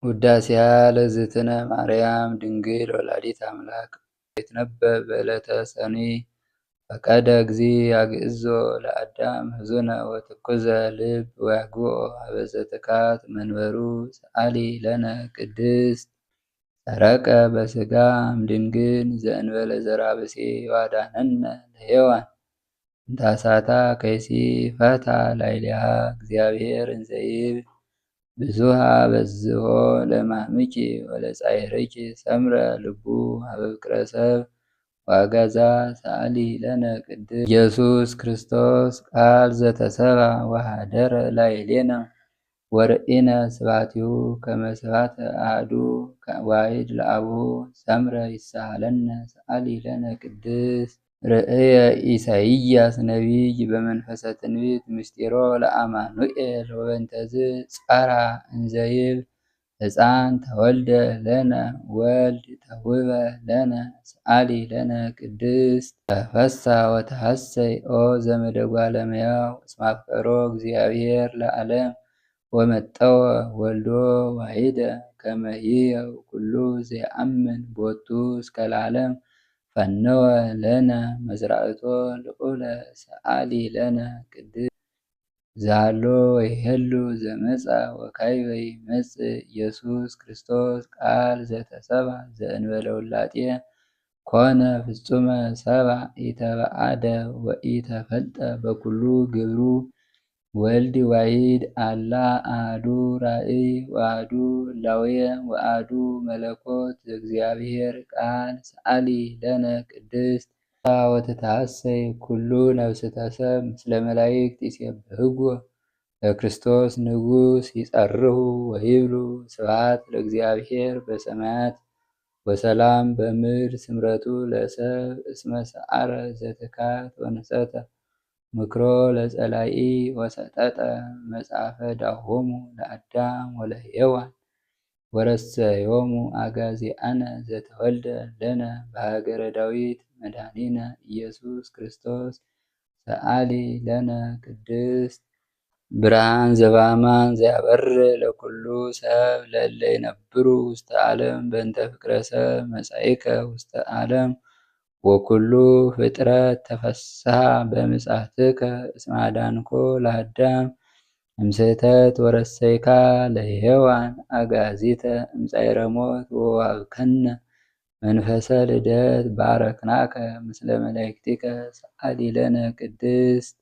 ውዳሴያ ለእግዝእትነ ማርያም ድንግል ወላዲተ አምላክ ይትነበብ በዕለተ ሰኑይ ፈቀደ እግዚእ ያግዕዞ ለአዳም ሕዙነ ወትኩዘ ልብ ወያግብኦ ሀበ ዘትካት መንበሩ ሰአሊ ለነ ቅድስት ሰረቀ በሥጋ እምድንግል ዘእንበለ ዘርአ ብእሲ ወአዳነነ ለሔዋን እንታሳታ ከይሲ ፈታ ላዕሌሃ እግዚአብሔር እንዘ ይብል ብዙኃ በዝሖ ለማምኪ ወለጻዕርኪ ሰምረ ልቡ ሀበ ፍቅረ ሰብ ወአግዓዛ ሰአሊ ለነ ቅድስት ኢየሱስ ክርስቶስ ቃል ዘተሰብአ ወኀደረ ላዕሌነ ወርኢነ ስብሐቲሁ ከመ ስብሐተ አሐዱ ዋሕድ ለአቡሁ ሰምረ ይሳሃለነ ሰአሊ ለነ ቅድስት ርእየ ኢሳይያስ ነቢይ በመንፈሰ ትንቢት ምስጢሮ ለአማኑኤል ወበእንተዝ ጸርሐ እንዘ ይብል ሕፃን ተወልደ ለነ ወልድ ተውህበ ለነ ሰአሊ ለነ ቅድስት ተፈሳ ወተሐሰይ ኦ ዘመደ እጓለ እመሕያው እስመ አፍቀሮ እግዚአብሔር ለዓለም ወመጠወ ወልዶ ዋሕደ ከመ ይሕየው ኩሉ ዘየአምን ቦቱ እስከ ለዓለም ፈነወ ለነ መዝራእቶ ልዑለ ሰአሊ ለነ ቅድስት ዛሎ ወይሄሉ ዘመጻ ወካዕበ ይመጽእ ኢየሱስ ክርስቶስ ቃል ዘተሰብአ ዘእንበለ ውላጤ ኮነ ፍጹመ ሰብአ ኢተባአደ ወኢተፈልጠ በኩሉ ግብሩ ወልድ ዋሕድ አላ አሐዱ ራእይ ወአሐዱ እላዌ ወአሐዱ መለኮት ዘእግዚአብሔር ቃል ሰአሊ ለነ ቅድስት ወትትሐሰይ ኩሉ ነፍስተ ሰብ ምስለ መላእክት ይሴብሕዎ ለክርስቶስ ንጉሥ ይጸርሁ ወይብሉ ስብሐት ለእግዚአብሔር በሰማያት ወሰላም በምድር ስምረቱ ለሰብ እስመ ሰዓረ ዘትካት ወነጸተ ምክሮ ለጸላኢ ወሰጠጠ መጽሐፈ ዳሆሙ ለአዳም ወለሔዋን ወረሰዮሙ አጋዚአነ ዘተወልደ ለነ በሀገረ ዳዊት መድኃኒነ ኢየሱስ ክርስቶስ ሰአሊ ለነ ቅድስት ብርሃን ዘበአማን ዘያበርህ ለኩሉ ሰብ ለእለ ይነብሩ ውስተ ዓለም በእንተ ፍቅረ ሰብ መጻኢከ ውስተ ዓለም ወኩሉ ፍጥረት ተፈስሐ በምጽአትከ እስመ አዳንኮ ለአዳም እምስሕተት ወረሰይካ ለሔዋን አግዓዚተ እምጻዕረ ሞት ወወሀብከነ መንፈሰ ልደት ባረክናከ ምስለ መላእክቲከ ሰአሊ ለነ ቅድስት